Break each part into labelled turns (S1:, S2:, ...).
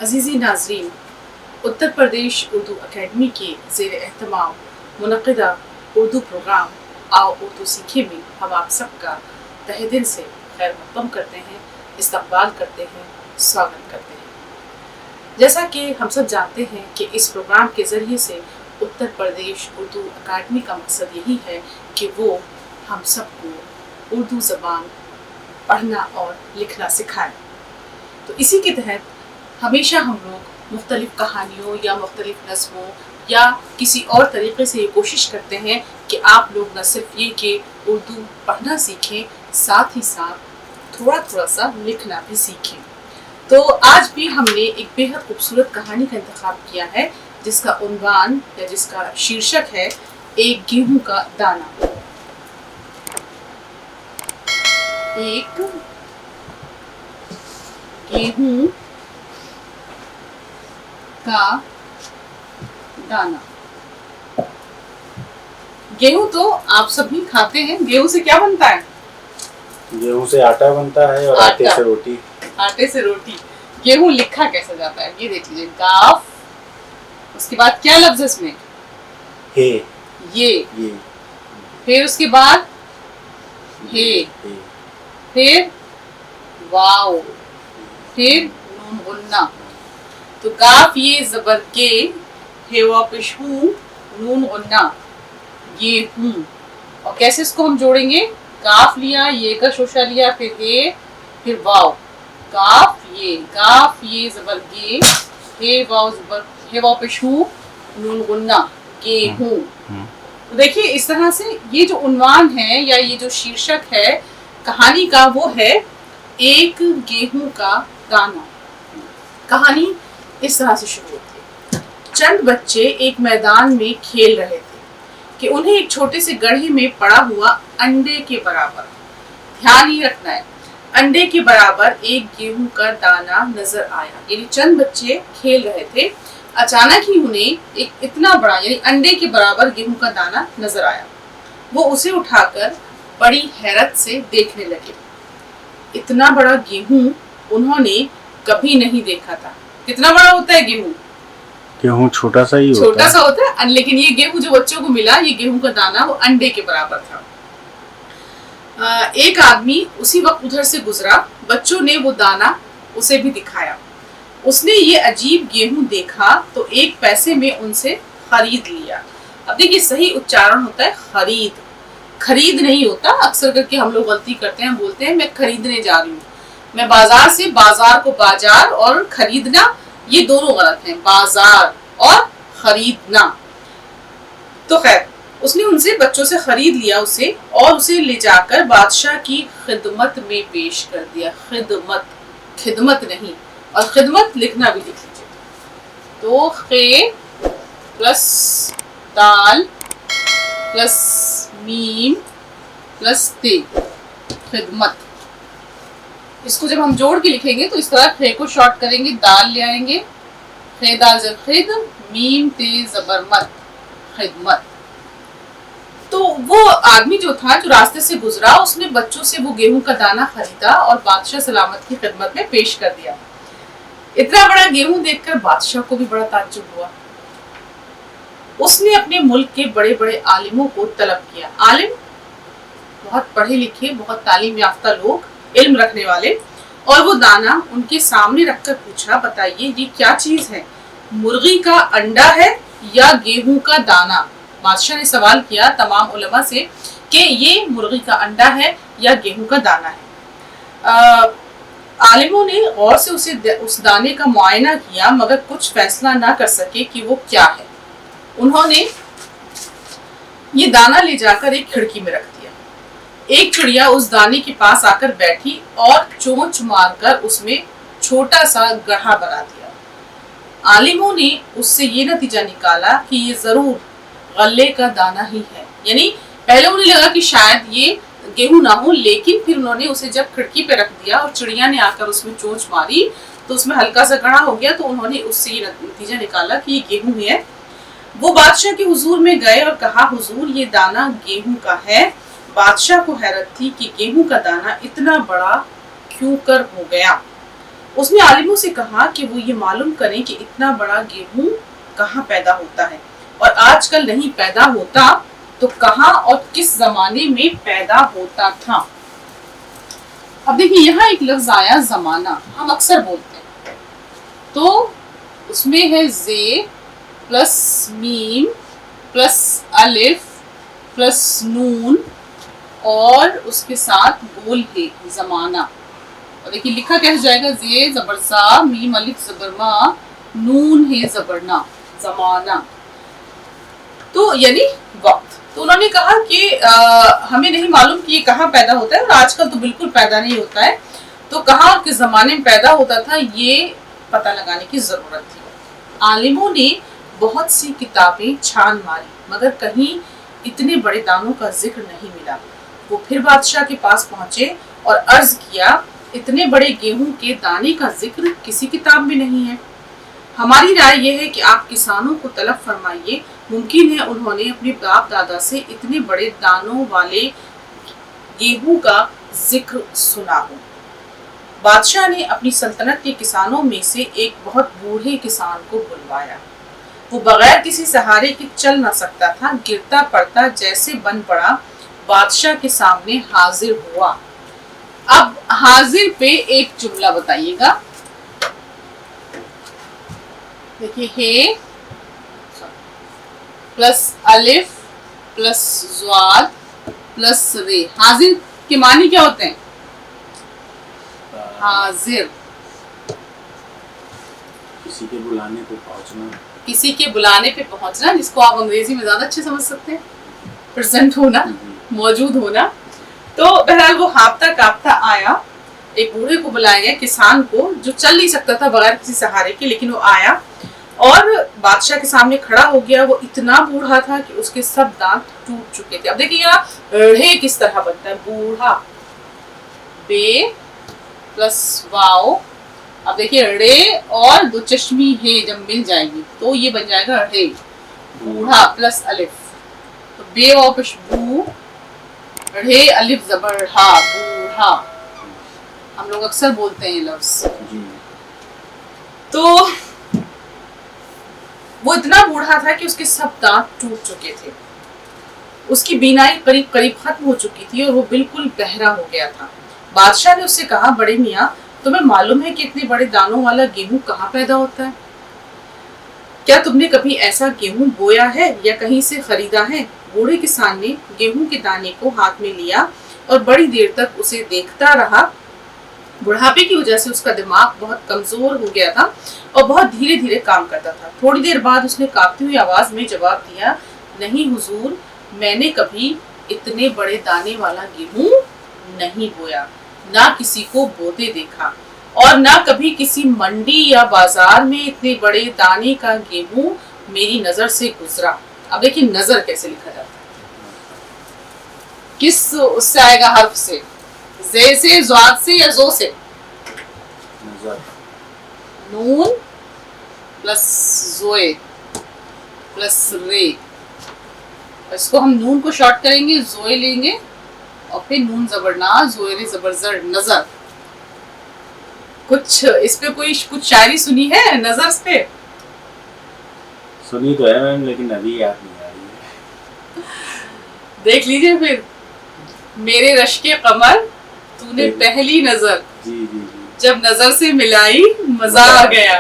S1: अजीज़ी नाजरीन, उत्तर प्रदेश उर्दू अकेडमी के ज़ेर एहतमाम मुनक़िदा उर्दू प्रोग्राम आओ उर्दू सीखे में हम आप सबका तहे दिल से खैर मक़दम करते हैं, इस्तक़बाल करते हैं, स्वागत करते हैं। जैसा कि हम सब जानते हैं कि इस प्रोग्राम के ज़रिए से उत्तर प्रदेश उर्दू अकेडमी का मकसद यही है कि वो हम सबको उर्दू ज़बान पढ़ना और लिखना सिखाएं। तो इसी के तहत हमेशा हम लोग मुख्तलिफ़ कहानियों या मुख्तलिफ़ नज़्मों या किसी और तरीक़े से ये कोशिश करते हैं कि आप लोग न सिर्फ ये कि उर्दू पढ़ना सीखें, साथ ही साथ थोड़ा थोड़ा सा लिखना भी सीखें। तो आज भी हमने एक बेहद खूबसूरत कहानी का इंतखाब किया है जिसका उन्वान या जिसका शीर्षक है एक गेहूं का दाना। एक गेहूं का दाना। गेहूं तो आप सभी खाते हैं। गेहूं से क्या बनता है?
S2: गेहूं से आटा बनता है और आटे से रोटी।
S1: आटे से रोटी। गेहूं लिखा कैसे जाता है? ये देख लीजिए, काफ, उसके बाद क्या लफ्ज है इसमें?
S2: हे।
S1: ये। फिर उसके बाद हे। फिर वाव। फिर नून गुन्ना। तो काफ ये ज़बर के, हे वापिश हूँ, नून गुन्ना, ये हूँ। और कैसे इसको हम जोड़ेंगे? काफ लिया, ये का शोशा लिया, फिर हे, फिर वाव। काफ ये ज़बर गे, हे वाव ज़बर, हे वापिश हूँ, नून गुन्ना, गेहूं। तो देखिए इस तरह से ये जो उन्वान है या ये जो शीर्षक है कहानी का, वो है एक गेहूं का दाना। कहानी इस तरह से शुरू होती है। चंद बच्चे एक मैदान में खेल रहे थे कि उन्हें एक छोटे से गड्ढे में पड़ा हुआ अंडे के बराबर, ध्यान ही रखना है, अंडे के बराबर एक गेहूं का दाना नजर आया। यानी चंद बच्चे खेल रहे थे, अचानक ही उन्हें एक इतना बड़ा यानी अंडे के बराबर गेहूं का दाना नजर आया। वो उसे उठाकर बड़ी हैरत से देखने लगे। इतना बड़ा गेहूं उन्होंने कभी नहीं देखा था। कितना बड़ा होता है गेहूं?
S2: गेहूं छोटा सा ही होता है।
S1: छोटा सा होता है, लेकिन ये गेहूं जो बच्चों को मिला, ये गेहूं का दाना वो अंडे के बराबर था। एक आदमी उसी वक्त उधर से गुजरा। बच्चों ने वो दाना उसे भी दिखाया। उसने ये अजीब गेहूं देखा तो एक पैसे में उनसे खरीद लिया। अब देखिए सही उच्चारण होता है खरीद, खरीद नहीं होता। अक्सर करके हम लोग गलती करते हैं, बोलते हैं मैं खरीदने जा रही हूँ। मैं बाजार से बाजार को बाजार और खरीदना, ये दोनों गलत हैं, बाजार और खरीदना। तो खैर उसने उनसे बच्चों से खरीद लिया उसे और उसे ले जाकर बादशाह की खिदमत में पेश कर दिया। खिदमत, खिदमत नहीं, और खिदमत लिखना भी लिख लीजिए। तो खे प्लस दाल प्लस मीम प्लस ते, खिदमत। इसको जब हम जोड़ के लिखेंगे तो इस तरह खे को शॉर्ट करेंगे, दाल ले आएंगे, खे दाल जर खिद, मीम ते ज़बर मत, खिदमत। तो वो आदमी जो था, जो रास्ते से गुजरा, उसने बच्चों से वो गेहूं का दाना खरीदा और बादशाह सलामत की खिदमत में पेश कर दिया। इतना बड़ा गेहूं देखकर बादशाह को भी बड़ा ताज्जुब हुआ। उसने अपने मुल्क के बड़े बड़े आलिमों को तलब किया। आलिम बहुत पढ़े लिखे, बहुत तालीम याफ्ता लोग, इल्म रखने वाले। और वो दाना उनके सामने रखकर पूछा, बताइए ये क्या चीज है? मुर्गी का अंडा है या गेहूं का दाना? बादशाह ने सवाल किया तमाम उलमा से कि ये मुर्गी का अंडा है या गेहूं का दाना है। आलिमों ने गौर से उस दाने का मुआयना किया मगर कुछ फैसला ना कर सके कि वो क्या है। उन्होंने ये दाना ले जाकर एक खिड़की में रख दिया। एक चिड़िया उस दाने के पास आकर बैठी और चोंच मारकर उसमें छोटा सा गड्ढा बना दिया। आलिमों ने उससे ये नतीजा निकाला कि ये जरूर गल्ले का दाना ही है। यानी पहले उन्हें लगा कि शायद ये गेहूं ना हो, लेकिन फिर उन्होंने उसे जब खिड़की पे रख दिया और चिड़िया ने आकर उसमें चोंच मारी तो उसमें हल्का सा गड्ढा हो गया। तो उन्होंने उससे ये नतीजा निकाला कि ये गेहूं है। वो बादशाह के हुजूर में गए और कहा, हुजूर ये दाना गेहूं का है। बादशाह को हैरत थी कि गेहूं का दाना इतना बड़ा क्यों कर हो गया।
S3: اس نے عالموں سے کہا کہ وہ یہ معلوم کریں کہ اتنا بڑا گیہوں کہاں پیدا ہوتا ہے، اور آج کل نہیں پیدا ہوتا تو کہاں اور کس زمانے میں پیدا ہوتا تھا۔
S1: اب دیکھیے یہاں ایک لفظ آیا زمانہ، ہم اکثر بولتے ہیں، تو اس میں ہے زے پلس میم پلس الف پلس نون اور اس کے ساتھ گول ہے زمانہ۔ اور دیکھیے لکھا کیسے جائے گا، زے زبر زا میم الف زبر ما نون ہے زبرنا، زمانہ،
S3: تو یعنی وقت۔ تو انہوں نے کہا کہ ہمیں نہیں معلوم کہ یہ کہاں پیدا ہوتا ہے، اور آج کل تو بالکل پیدا نہیں ہوتا ہے، تو کہاں اور کس زمانے میں پیدا ہوتا تھا یہ پتہ لگانے کی ضرورت تھی۔ عالموں نے بہت سی کتابیں چھان ماری مگر کہیں اتنے بڑے دانوں کا ذکر نہیں ملا۔ وہ پھر بادشاہ کے پاس پہنچے اور عرض کیا، اتنے بڑے گیہوں کے دانے کا ذکر کسی کتاب میں نہیں ہے۔ ہماری رائے یہ ہے کہ آپ کسانوں کو طلب فرمائیے، ممکن ہے انہوں نے اپنے باپ دادا سے اتنے بڑے دانوں والے گیہوں کا ذکر سنا ہو۔ بادشاہ نے اپنی سلطنت کے کسانوں میں سے ایک بہت بوڑھے کسان کو بلوایا۔ وہ بغیر کسی سہارے کے چل نہ سکتا تھا، گرتا پڑتا جیسے بن پڑا، بادشاہ کے سامنے حاضر ہوا۔
S1: اب حاضر پہ ایک جملہ بتائیے گا، دیکھیے ہے پلس الف پلس زواد پلس رے، حاضر کے معنی کیا ہوتے ہیں؟ حاضر،
S2: کسی کے بلانے پہ پہنچنا،
S1: کسی کے بلانے پہ پہنچنا، جس کو آپ انگریزی میں زیادہ اچھے سمجھ سکتے ہیں، پریزنٹ ہونا، موجود ہونا۔
S3: تو بہرحال وہ ہاپتا کاپتا آیا، ایک بوڑھے کو بلایا گیا، کسان کو، جو چل نہیں سکتا تھا بغیر کسی سہارے کے، لیکن وہ آیا اور بادشاہ کے سامنے کھڑا ہو گیا۔ وہ اتنا بوڑھا تھا کہ اس کے سب دانت ٹوٹ چکے تھے۔ اب دیکھیے یہاں ڑ کس طرح بنتا ہے، بوڑھا،
S1: بے پلس واؤ، اب دیکھیے ڑے اور دو چشمی ہے جب مل جائے گی تو یہ بن جائے گا ڑے، بوڑھا پلس الف، تو بے واؤ پش بو، ڑے الف زبر ہا، بوڑھا، ہم لوگ اکثر بولتے ہیں یہ لفظ۔
S3: تو وہ اتنا بوڑھا تھا کہ اس کے سب دانت ٹوٹ چکے تھے، اس کی بینائی قریب قریب ختم ہو چکی تھی اور وہ بالکل بہرا ہو گیا تھا۔ بادشاہ نے اس سے کہا، بڑے میاں تمہیں معلوم ہے کہ اتنے بڑے دانوں والا گیہوں کہاں پیدا ہوتا ہے؟ کیا تم نے کبھی ایسا گیہوں بویا ہے یا کہیں سے خریدا ہے؟ بوڑھے کسان نے گیہوں کے دانے کو ہاتھ میں لیا اور بڑی دیر تک اسے دیکھتا رہا۔ بڑھاپے کی وجہ سے اس کا دماغ بہت کمزور ہو گیا تھا اور بہت دھیرے دھیرے کام کرتا تھا۔ تھوڑی دیر بعد اس نے کانپتی ہوئی آواز میں جواب دیا، نہیں حضور، میں نے کبھی اتنے بڑے دانے والا گیہوں نہیں بویا، نہ کسی کو بوتے دیکھا، اور نہ کبھی کسی منڈی یا بازار میں اتنے بڑے دانے کا گیہوں میری نظر سے گزرا۔ اب دیکھیں نظر کیسے لکھا جاتا ہے،
S1: کس اس سے آئے گا حرف سے، زے سے، زواد سے یا زو سے؟ نون پلس زوئے پلس رے، اس کو ہم نون کو شارٹ کریں گے، زوئے لیں گے اور پھر نون زبرنا، زوئے رے زبر زر، نظر۔
S3: کچھ اس پہ کوئی کچھ شاعری سنی ہے نظر پہ؟
S2: سنی تو ہے میم، لیکن ابھی یاد نہیں آ رہی ہے۔
S3: دیکھ لیجئے پھر، میرے رشک قمر تو نے پہلی نظر
S2: جی جی جی
S3: جب نظر سے ملائی مزہ آ گیا،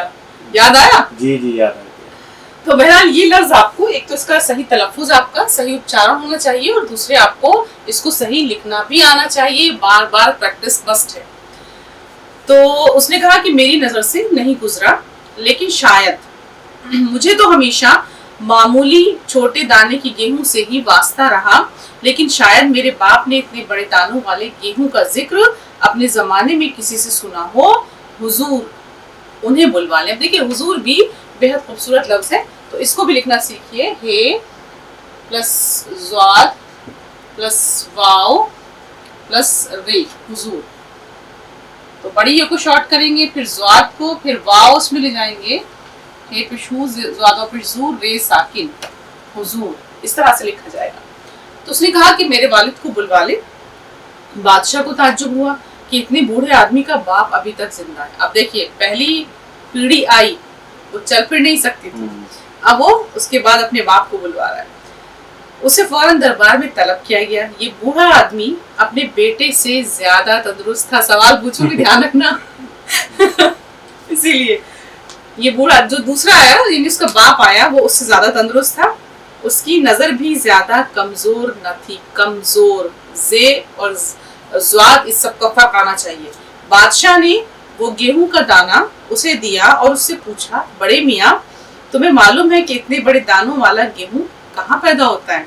S3: یاد آیا؟
S2: جی جی یاد آ گیا۔
S3: تو بہرحال یہ لفظ آپ کو، ایک تو اس کا صحیح تلفظ، آپ کا صحیح اچارن ہونا چاہیے، اور دوسرے آپ کو اس کو صحیح لکھنا بھی آنا چاہیے، بار بار پریکٹس مسٹ ہے۔ تو اس نے کہا کہ میری نظر سے نہیں گزرا، لیکن شاید مجھے تو ہمیشہ معمولی چھوٹے دانے کی گیہوں سے ہی واسطہ رہا، لیکن شاید میرے باپ نے اتنے بڑے دانوں والے گیہوں کا ذکر اپنے زمانے میں کسی سے سنا ہو، حضور انہیں بلوا لیں۔ اب دیکھیے حضور بھی بہت خوبصورت لفظ ہے، تو اس کو بھی لکھنا سیکھیے، ہے پلس زواد پلس واؤ پلس رے، حضور۔ تو بڑی یہ کو شارٹ کریں گے، پھر زواد کو، پھر واؤ اس میں لے جائیں گے، ہے پشو زواد و پشزور رے ساکن، حضور، اس طرح سے لکھا جائے گا۔ تو اس نے کہا کہ میرے والد کو بلوا لے۔ بادشاہ کو تعجب ہوا کہ कि इतने बूढ़े आदमी का बाप अभी तक जिंदा है। अब देखिए, पहली पीढ़ी आई, वो चल फिर नहीं सकती थी, अब वो उसके बाद अपने बाप को बुलवा रहा है। उसे फौरन दरबार में तलब किया गया। ये बूढ़ा आदमी अपने बेटे से ज्यादा तंदुरुस्त था। सवाल पूछूंगी, ध्यान रखना। इसीलिए ये बूढ़ा जो दूसरा आया, यानी उसका बाप आया, वो उससे ज्यादा तंदुरुस्त था। उसकी नजर भी ज्यादा कमजोर न थी। कमजोर, जे और ज्वाद, इस सब का फर्क आना चाहिए। बादशाह ने वो गेहूं का दाना उसे दिया और उससे पूछा, बड़े मियाँ, तुम्हें मालूम है कि इतने बड़े दानों वाला गेहूं कहाँ पैदा होता है?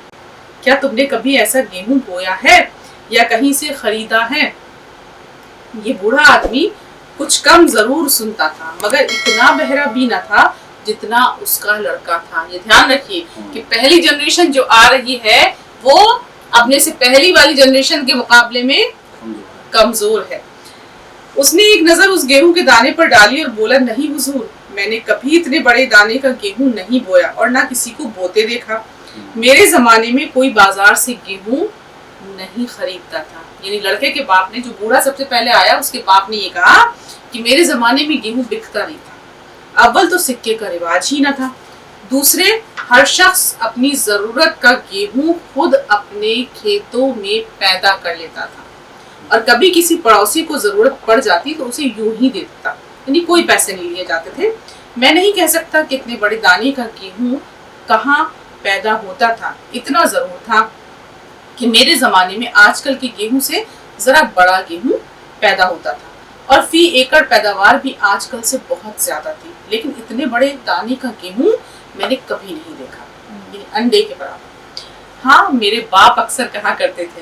S3: क्या तुमने कभी ऐसा गेहूं बोया है या कहीं से खरीदा है? ये बूढ़ा आदमी कुछ कम जरूर सुनता था, मगर इतना बहरा भी न था जितना उसका लड़का था। ये ध्यान रखिए कि पहली जनरेशन जो आ रही है वो अपने से पहली वाली जनरेशन के मुकाबले में कमजोर है। उसने एक नजर उस गेहूं के दाने पर डाली और बोला, नहीं हुजूर, मैंने कभी इतने बड़े दाने का गेहूं नहीं बोया और ना किसी को बोते देखा। मेरे जमाने में कोई बाजार से गेहूं नहीं खरीदता था। यानी लड़के के बाप ने, जो बूढ़ा सबसे पहले आया, उसके बाप ने ये कहा कि मेरे जमाने में गेहूं बिकता नहीं था। अव्वल तो सिक्के का रिवाज ही ना था, दूसरे हर शख्स अपनी जरूरत का गेहूं खुद अपने खेतों में पैदा कर लेता था और कभी किसी पड़ोसी को जरूरत पड़ जाती तो उसे यूं ही दे देता, यानी कोई पैसे नहीं लिए जाते थे। मैं नहीं कह सकता कि इतने बड़े दाने का गेहूं कहाँ पैदा होता था। इतना जरूर था कि मेरे जमाने में आजकल के गेहूं से जरा बड़ा गेहूं पैदा होता था और फी एकड़ पैदावार भी आजकल से बहुत ज्यादा थी, लेकिन इतने बड़े दाने का गेहूं मैंने कभी नहीं देखा, ये अंडे के बराबर। हाँ, मेरे बाप अक्सर कहा करते थे।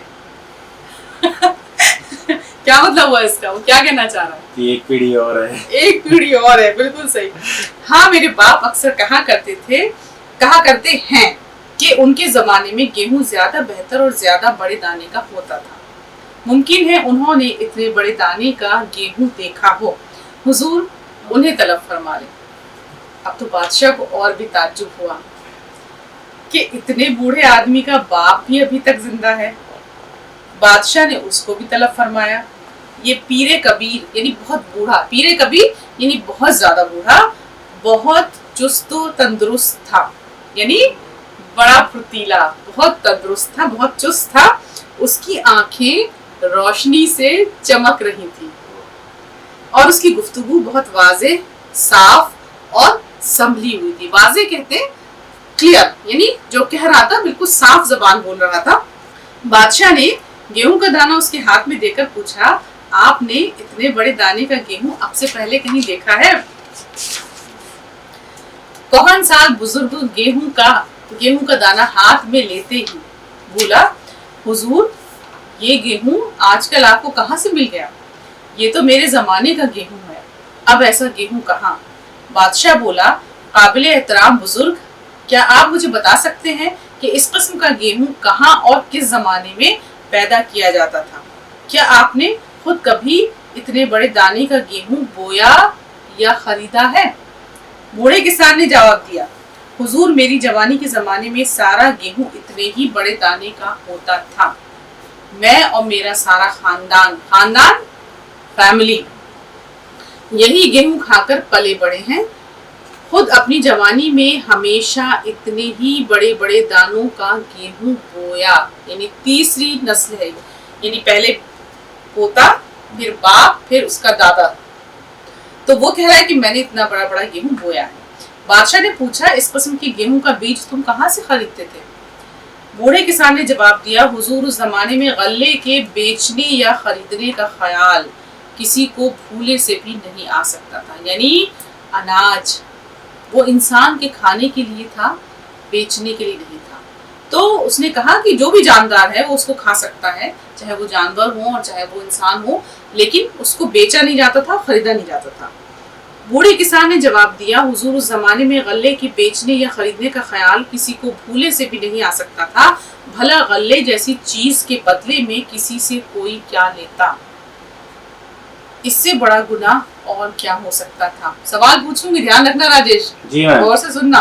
S3: क्या मतलब हुआ इसका? वो क्या कहना चाह रहा है?
S2: एक पीढ़ी और है।
S3: एक पीढ़ी और है, बिल्कुल सही। हाँ, मेरे बाप अक्सर कहा करते हैं कि उनके जमाने में गेहूं ज्यादा बेहतर और ज्यादा बड़े दाने का होता था। मुमकिन है उन्होंने इतने बड़े दाने का गेहूं देखा हो। हुजूर, उन्हें तलब फरमा ले। अब तो बादशाह को और भी ताज्जुब हुआ कि इतने बूढ़े आदमी का बाप भी अभी तक जिंदा है। बादशाह ने उसको भी तलब फरमाया। ये पीरे कबीर, यानी बहुत बूढ़ा, पीरे कबीर यानी बहुत ज्यादा बूढ़ा, बहुत चुस्त तंदुरुस्त था, यानी बड़ा फुर्तीला, बहुत तंदुरुस्त था, बहुत चुस्त था। उसकी आंखें रोशनी से चमक रही थी और उसकी गुफ्तगू बहुत वाज़ेह, साफ और संभली हुई थी। वाज़ेह कहते हैं क्लियर, यानी जो कह रहा था बिल्कुल साफ जबान बोल रहा था। बादशाह ने गेहूं का दाना उसके हाथ में देकर पूछा, आपने इतने बड़े दाने का गेहूं अब से पहले कहीं देखा है? कौन साल बुजुर्ग गेहूं का दाना हाथ में लेते ही बोला, हुजूर, ये गेहूं आजकल आपको कहाँ से मिल गया? ये तो मेरे जमाने का गेहूं है, अब ऐसा गेहूं कहाँ? बादशाह बोला, काबिल एहतराम बुजुर्ग, क्या आप मुझे बता सकते हैं कि इस किस्म का गेहूं कहाँ और किस जमाने में पैदा किया जाता था? क्या आपने खुद कभी इतने बड़े दाने का गेहूं बोया या खरीदा है? बूढ़े किसान ने जवाब दिया, हुजूर, मेरी जवानी के जमाने में सारा गेहूं इतने ही बड़े दाने का होता था। मैं और मेरा सारा खानदान फैमिली यही गेहूं खाकर पले बड़े हैं। खुद अपनी जवानी में हमेशा इतने ही बड़े बड़े दानों का गेहूं बोया, यानी तीसरी नस्ल है, यानी पहले पोता, फिर बाप, फिर उसका दादा। तो वो कह रहा है कि मैंने इतना बड़ा बड़ा गेहूं बोया है। बादशाह ने पूछा, इस किस्म के गेहूं का बीज तुम कहाँ से खरीदते थे? बूढ़े किसान ने जवाब दिया, हुजूर, उस जमाने में गल्ले के बेचने या खरीदने का ख्याल किसी को भूले से भी नहीं आ सकता था। यानी अनाज वो इंसान के खाने के लिए था, बेचने के लिए नहीं था। तो उसने कहा कि जो भी जानदार है वो उसको खा सकता है, चाहे वो जानवर हो और चाहे वो इंसान हो, लेकिन उसको बेचा नहीं जाता था, खरीदा नहीं जाता था। बूढ़े किसान ने जवाब दिया, हुजूर, उस जमाने में गल्ले की बेचने या खरीदने का ख्याल किसी को भूले से भी नहीं आ सकता था। भला गल्ले जैसी चीज के बदले में किसी से कोई क्या लेता? इससे बड़ा गुनाह और क्या हो सकता था? सवाल पूछूंगी, ध्यान रखना राजेश,
S2: जी मैम।
S3: गौर से सुनना।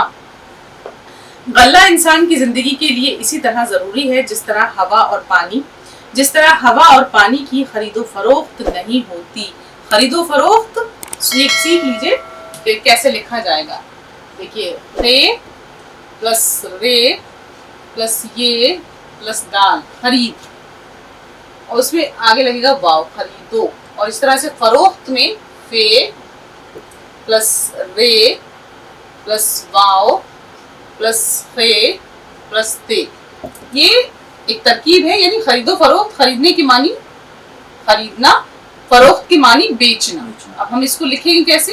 S3: गल्ला इंसान की जिंदगी के लिए इसी तरह जरूरी है जिस तरह हवा और पानी। جس طرح ہوا اور پانی کی خرید و فروخت نہیں ہوتی. خرید و فروخت سیکھ لیجئے کہ کیسے لکھا جائے گا. دیکھیے خے پلس رے پلس یہ پلس دال خرید, اور اس میں آگے لگے گا واو خریدو. اور اس طرح سے فروخت میں فے پلس رے پلس واو پلس خے پلس تے. یہ ایک ترکیب ہے, یعنی خرید و فروخت, خریدنے کی معنی خریدنا, فروخت کی معنی بیچنا. اب ہم اس کو لکھیں گے کیسے؟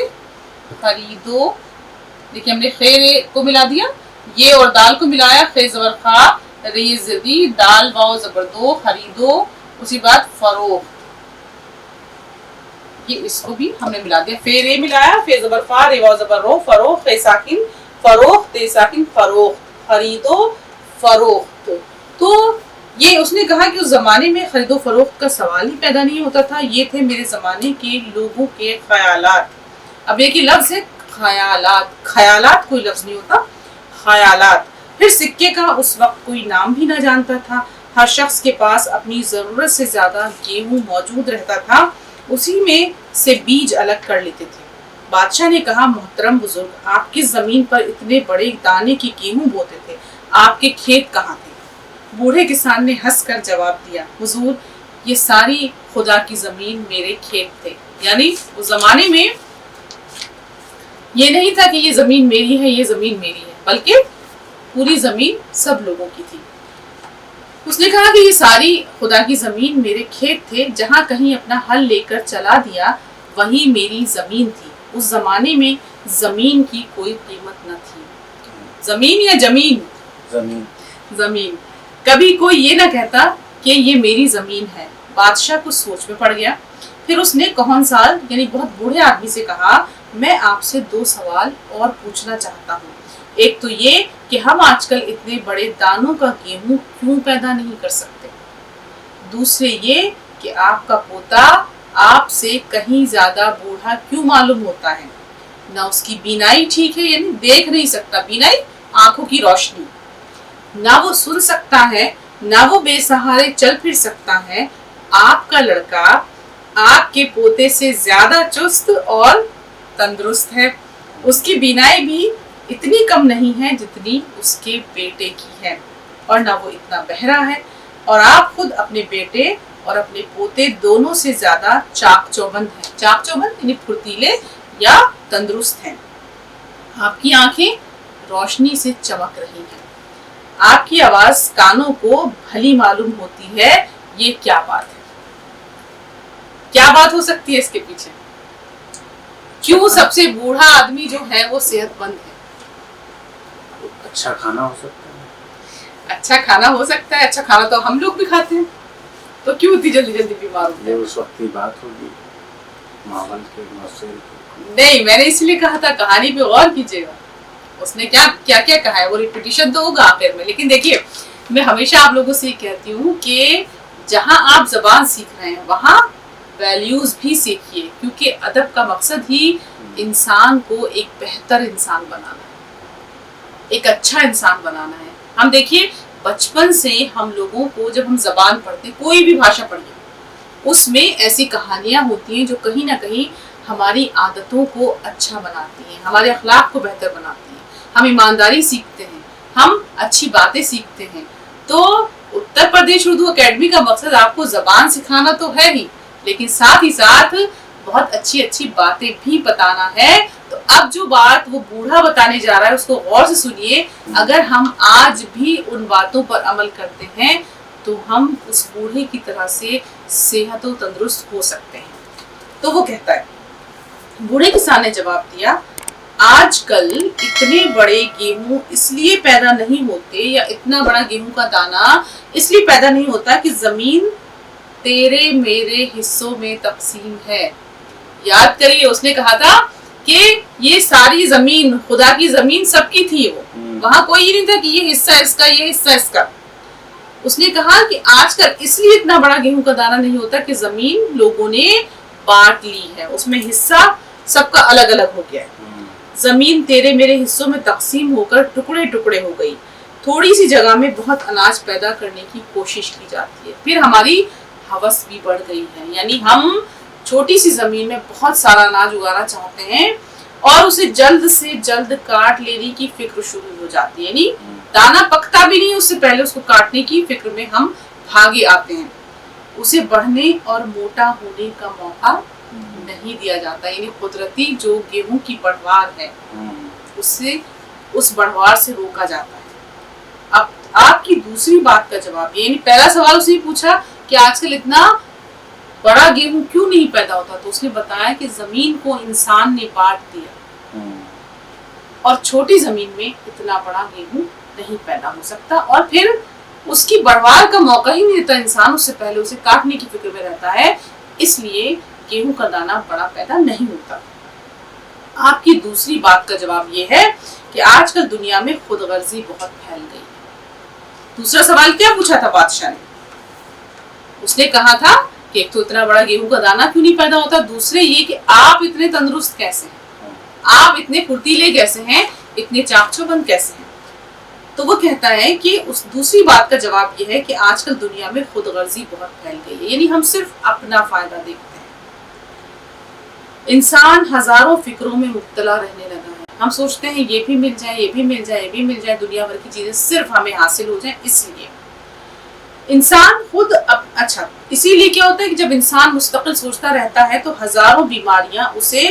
S3: خریدو, دیکھیں ہم نے خے رے کو ملا دیا, یہ اور دال کو ملایا, خے زبر خا رے زدی دال واو زبر دو خریدو, اسی بعد فروخت, یہ اس کو بھی ہم نے ملا دیا. فے رے ملایا, فے زبر فا رے واو زبر رو فروخت, خے ساکن فروخت تے ساکن فروخت خریدو فروخت. تو یہ اس نے کہا کہ اس زمانے میں خرید و فروخت کا سوال ہی پیدا نہیں ہوتا تھا, یہ تھے میرے زمانے کے لوگوں کے خیالات. اب ایک ہی لفظ ہے خیالات, خیالات کوئی لفظ نہیں ہوتا, خیالات. پھر سکے کا اس وقت کوئی نام بھی نہ جانتا تھا, ہر شخص کے پاس اپنی ضرورت سے زیادہ گیہوں موجود رہتا تھا, اسی میں سے بیج الگ کر لیتے تھے. بادشاہ نے کہا محترم بزرگ, آپ کس زمین پر اتنے بڑے دانے کی گیہوں بوتے تھے, آپ کے کھیت کہاں تھے؟ بوڑھے کسان نے ہنس کر جواب دیا, حضور یہ ساری خدا کی زمین میرے کھیت تھے. یعنی اس زمانے میں یہ نہیں تھا کہ یہ زمین میری ہے, یہ زمین میری ہے, بلکہ پوری زمین سب لوگوں کی تھی. اس نے کہا کہ یہ ساری خدا کی زمین میرے کھیت تھے, جہاں کہیں اپنا ہل لے کر چلا دیا وہی میری زمین تھی. اس زمانے میں زمین کی کوئی قیمت نہ تھی. زمین یا جمین؟ زمین. زمین. کبھی کوئی یہ نہ کہتا کہ یہ میری زمین ہے. بادشاہ کچھ سوچ میں پڑ گیا. پھر اس نے کہن سال یعنی بہت بوڑھے آدمی سے کہا, میں آپ سے 2 سوال اور پوچھنا چاہتا ہوں. ایک تو یہ کہ ہم آج کل اتنے بڑے دانوں کا گیہوں کیوں پیدا نہیں کر سکتے. دوسرے یہ کہ آپ کا پوتا آپ سے کہیں زیادہ بوڑھا کیوں معلوم ہوتا ہے. نہ اس کی بینائی ٹھیک ہے, یعنی دیکھ نہیں سکتا, بینائی آنکھوں کی روشنی, نہ وہ سن سکتا ہے, نہ وہ بے سہارے چل پھر سکتا ہے. آپ کا لڑکا آپ کے پوتے سے زیادہ چست اور تندرست ہے. اس کی بینائی بھی اتنی کم نہیں ہے جتنی اس کے بیٹے کی ہے, اور نہ وہ اتنا بہرا ہے, اور آپ خود اپنے بیٹے اور اپنے پوتے دونوں سے زیادہ چاق چوبند ہیں. چاق چوبند یعنی پھرتیلے یا تندرست ہیں. آپ کی آنکھیں روشنی سے چمک رہی ہیں. آپ کی آواز کانوں کو بھلی معلوم ہوتی ہے. یہ کیا بات ہے؟ کیا بات ہو سکتی ہے اس کے پیچھے؟ کیوں سب سے بوڑھا آدمی جو ہے وہ صحت مند ہے؟
S2: اچھا کھانا ہو سکتا ہے.
S3: اچھا کھانا ہو سکتا ہے. اچھا کھانا تو ہم لوگ بھی کھاتے ہیں, تو کیوں اتنی جلدی جلدی بیمار ہوتے ہیں؟
S2: یہ اس وقت کی بات ہوگی, ماحول کے مسائل کی.
S3: نہیں, میں نے اس لیے کہا تھا کہانی پہ غور کیجیے گا. اس نے کیا کیا کہا ہے, وہ ریپیٹیشن تو ہوگا آخر میں. لیکن دیکھیے, میں ہمیشہ آپ لوگوں سے یہ کہتی ہوں کہ جہاں آپ زبان سیکھ رہے ہیں وہاں ویلیوز بھی سیکھیے, کیونکہ ادب کا مقصد ہی انسان کو ایک بہتر انسان بنانا ہے, ایک اچھا انسان بنانا ہے. ہم دیکھیے بچپن سے ہم لوگوں کو جب ہم زبان پڑھتے ہیں, کوئی بھی بھاشا پڑھیے, اس میں ایسی کہانیاں ہوتی ہیں جو کہیں نہ کہیں ہماری عادتوں کو اچھا بناتی ہیں, ہمارے اخلاق کو بہتر بناتی ہیں. ہم ایمانداری سیکھتے ہیں, ہم اچھی باتیں سیکھتے ہیں. تو اتر پردیش اردو اکیڈمی کا مقصد آپ کو زبان سکھانا تو ہے ہی, لیکن ساتھ ہی ساتھ بہت اچھی اچھی باتیں بھی بتانا ہے. تو اب جو بات وہ بوڑھا بتانے جا رہا ہے اس کو غور سے سنیے. اگر ہم آج بھی ان باتوں پر عمل کرتے ہیں تو ہم اس بوڑھے کی طرح سے صحت و تندرست ہو سکتے ہیں. تو وہ کہتا ہے, بوڑھے کسان نے جواب دیا, آج کل اتنے بڑے گیہوں اس لیے پیدا نہیں ہوتے, یا اتنا بڑا گیہوں کا دانہ اس لیے پیدا نہیں ہوتا کہ زمین تیرے میرے حصوں میں تقسیم ہے. یاد کریے, اس نے کہا تھا کہ یہ ساری زمین خدا کی زمین سب کی تھی, وہاں کوئی یہ نہیں تھا کہ یہ حصہ اس کا, یہ حصہ اس کا. اس نے کہا کہ آج کل اس لیے اتنا بڑا گیہوں کا دانہ نہیں ہوتا کہ زمین لوگوں نے بانٹ لی ہے, اس میں حصہ سب کا الگ الگ ہو گیا ہے. زمین تیرے میرے حصوں میں تقسیم ہو کر ٹکڑے ٹکڑے ہو گئی. थोड़ी सी जगह में बहुत अनाज पैदा करने की कोशिश की जाती है। फिर हमारी हवस भी बढ़ गई है, यानी हम छोटी सी जमीन में बहुत सारा अनाज उगाना चाहते हैं और उसे जल्द से जल्द काट लेने की फिक्र शुरू हो जाती है, यानी दाना पकता भी नहीं उससे पहले उसको काटने की फिक्र में हम भागे आते हैं। उसे बढ़ने और मोटा होने का मौका नहीं दिया जाता, यानी कुदरती जो गेहूं की बढ़वार है उससे उस बढ़वार से रोका जाता है। अब आपकी दूसरी बात का जवाब, यानी पहला सवाल उसने पूछा कि आजकल इतना बड़ा गेहूं क्यों नहीं पैदा होता, तो उसने बताया कि जमीन को इंसान ने बांट दिया और छोटी जमीन में इतना बड़ा गेहूं नहीं पैदा हो सकता, और फिर उसकी बढ़वार का मौका ही नहीं देता इंसान, उससे पहले उसे काटने की फिक्र में रहता है, इसलिए गेहूं का दाना बड़ा पैदा नहीं होता। आपकी दूसरी बात का जवाब ये है कि आजकल दुनिया में खुदगर्जी बहुत फैल गई। दूसरा सवाल क्या पूछा था बादशाह ने? उसने कहा था कि एक तो इतना बड़ा गेहूं का दाना क्यों नहीं पैदा होता, दूसरे ये कि आप इतने तंदुरुस्त कैसे हैं, आप इतने फुर्तीले कैसे हैं, इतने चाकचौबंद कैसे हैं। तो वो कहता है कि उस दूसरी बात का जवाब ये है कि आजकल दुनिया में खुदगर्जी बहुत फैल गई है, यानी हम सिर्फ अपना फायदा देखते हैं। इंसान हजारों फिक्रों में मुब्तला रहने लगा है, हम सोचते हैं ये भी मिल जाए, ये भी मिल जाए, ये भी मिल जाए, दुनिया भर की चीजें सिर्फ हमें हासिल हो जाए, इसलिए इंसान खुद अच्छा, इसीलिए क्या होता है कि जब इंसान मुस्तकिल सोचता रहता है तो हजारों बीमारियां उसे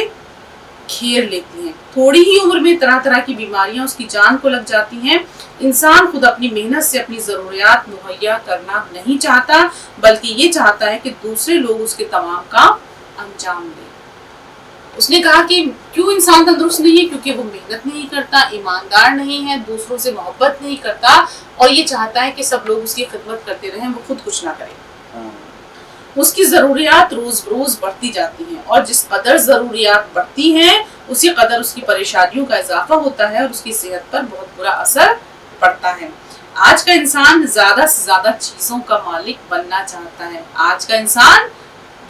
S3: घेर लेती हैं, थोड़ी ही उम्र में तरह तरह की बीमारियां उसकी जान को लग जाती हैं। इंसान खुद अपनी मेहनत से अपनी जरूरियात मुहैया करना नहीं चाहता, बल्कि ये चाहता है कि दूसरे लोग उसके तमाम काम अंजाम दें। उसने कहा कि क्यों इंसान तंदुरुस्त नहीं है, क्योंकि वो मेहनत नहीं करता, ईमानदार नहीं है, दूसरों से मोहब्बत नहीं करता, और ये चाहता है कि सब लोग उसकी खिदमत करते रहें, वो खुद कुछ ना करे। उसकी जरूरियात रोज रोज बढ़ती जाती हैं, और जिस कदर जरूरियात बढ़ती हैं उसी कदर उसकी परेशानियों का इजाफा होता है और उसकी सेहत पर बहुत बुरा असर पड़ता है। आज का इंसान ज्यादा से ज्यादा चीजों का मालिक बनना चाहता है। आज का इंसान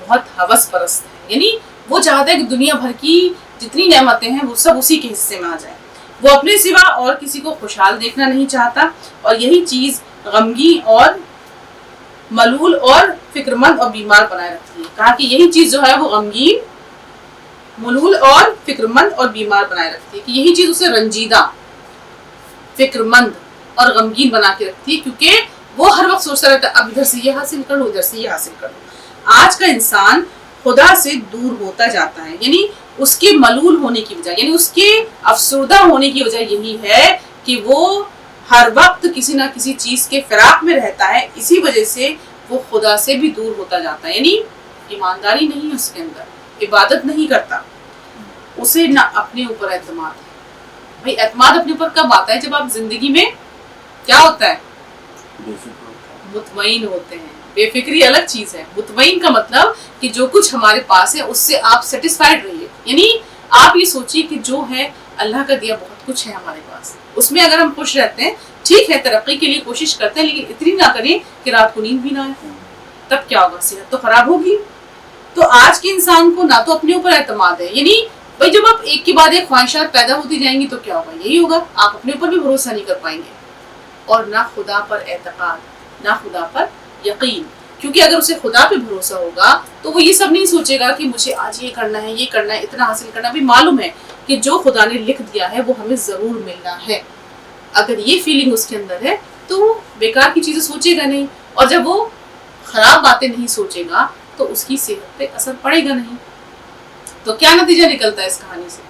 S3: बहुत हवस परस्त है, यानी वो चाहता है कि दुनिया भर की जितनी नेमतें हैं वो सब उसी के हिस्से में आ जाए। वो अपने सिवा और किसी को खुशहाल देखना नहीं चाहता, और यही चीज गमगीन और मलूल और फिक्रमंद और बीमार बनाए रखती है। कहा कि यही चीज जो है वो गमगीन, मलूल और फिक्रमंद और बीमार बनाए रखती है, कि यही चीज उसे रंजीदा, फिक्रमंद और गमगीन बना के रखती है, क्योंकि वो हर वक्त सोचता रहता है अब इधर से ये हासिल कर लो, इधर से ये हासिल कर लो। आज का इंसान खुदा से दूर होता जाता है, यानी उसके मलूल होने की वजह, यानी उसके अफसरदा होने की वजह यही है कि वो हर वक्त किसी ना किसी चीज के फिराक में रहता है। इसी वजह से वो खुदा से भी दूर होता जाता है, यानी ईमानदारी नहीं है उसके अंदर, इबादत नहीं करता, उसे ना अपने ऊपर एतमाद है। भाई एतमाद अपने ऊपर कब आता है? जब आप जिंदगी में क्या होता है, मुतमईन होते हैं। बेफिक्री अलग चीज है, मुतमईन का मतलब कि जो कुछ हमारे पास है उससे आप सेटिस्फाइड रहिए, यानी आप ये सोचिए कि जो है अल्लाह का दिया बहुत कुछ है हमारे पास, उसमें अगर हम खुश रहते हैं, ठीक है तरक्की के लिए कोशिश करते हैं, लेकिन इतनी ना करें कि रात को नींद भी ना आए, तब क्या होगा? सेहत तो खराब होगी। तो आज के इंसान को ना तो अपने ऊपर एतमाद है, यानी भाई जब आप एक के बाद एक ख्वाहिशात पैदा होती जाएंगी तो क्या होगा? यही होगा, आप अपने ऊपर भी भरोसा नहीं कर पाएंगे, और ना खुदा पर एतकाद, ना खुदा पर यकीन। क्योंकि अगर उसे खुदा पे भरोसा होगा तो वो ये सब नहीं सोचेगा कि मुझे आज ये करना है, ये करना है, इतना हासिल करना। भी मालूम है कि जो खुदा ने लिख दिया है वो हमें जरूर मिलना है। अगर ये फीलिंग उसके अंदर है तो वो बेकार की चीजें सोचेगा नहीं, और जब वो खराब बातें नहीं सोचेगा तो उसकी सेहत पे असर पड़ेगा नहीं। तो क्या नतीजा निकलता है इस कहानी से?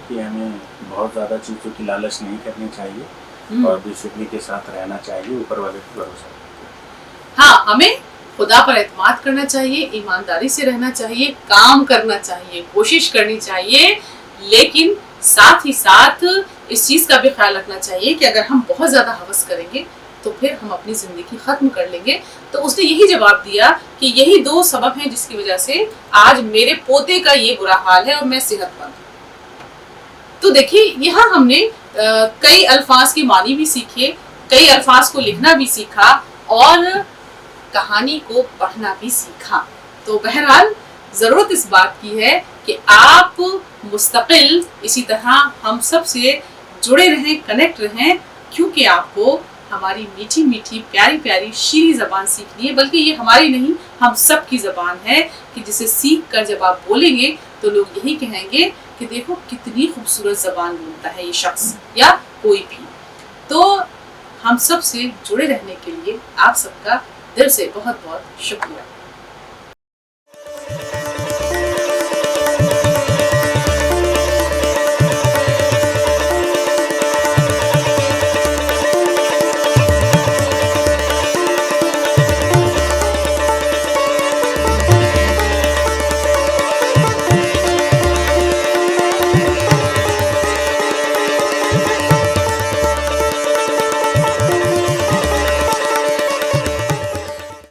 S2: कि हमें बहुत ज्यादा चीजों की लालच नहीं करनी चाहिए और बेफिक्री के साथ रहना चाहिए, ऊपर वाले पर भरोसा।
S3: हाँ, हमें खुदा पर एतमाद करना चाहिए, ईमानदारी से रहना चाहिए, काम करना चाहिए, कोशिश करनी चाहिए, लेकिन साथ ही साथ इस चीज का भी ख्याल रखना चाहिए कि अगर हम बहुत ज्यादा हवस करेंगे तो फिर हम अपनी जिंदगी खत्म कर लेंगे। तो उसने यही जवाब दिया कि यही दो सबब हैं जिसकी वजह से आज मेरे पोते का ये बुरा हाल है और मैं सेहतमंद हूं। तो देखिए यहाँ हमने कई अल्फाज के मानी भी सीखे, कई अल्फाज को लिखना भी सीखा और कहानी को पढ़ना भी सीखा। तो बहरहाल जरूरत इस बात की है कि आप मुस्तकिल इसी तरह हम सब से जुड़े रहें, कनेक्ट रहें, क्योंकि आपको हमारी मीठी मीठी प्यारी प्यारी शीरी ज़बान सीखनी है। बल्कि ये हमारी नहीं, हम सब की ज़बान है कि जिसे सीख कर जब आप बोलेंगे तो लोग यही कहेंगे कि देखो कितनी खूबसूरत ज़बान बोलता है ये शख्स या कोई भी। तो हम सब से जुड़े रहने के लिए आप सबका दिल से बहुत बहुत शुक्रिया।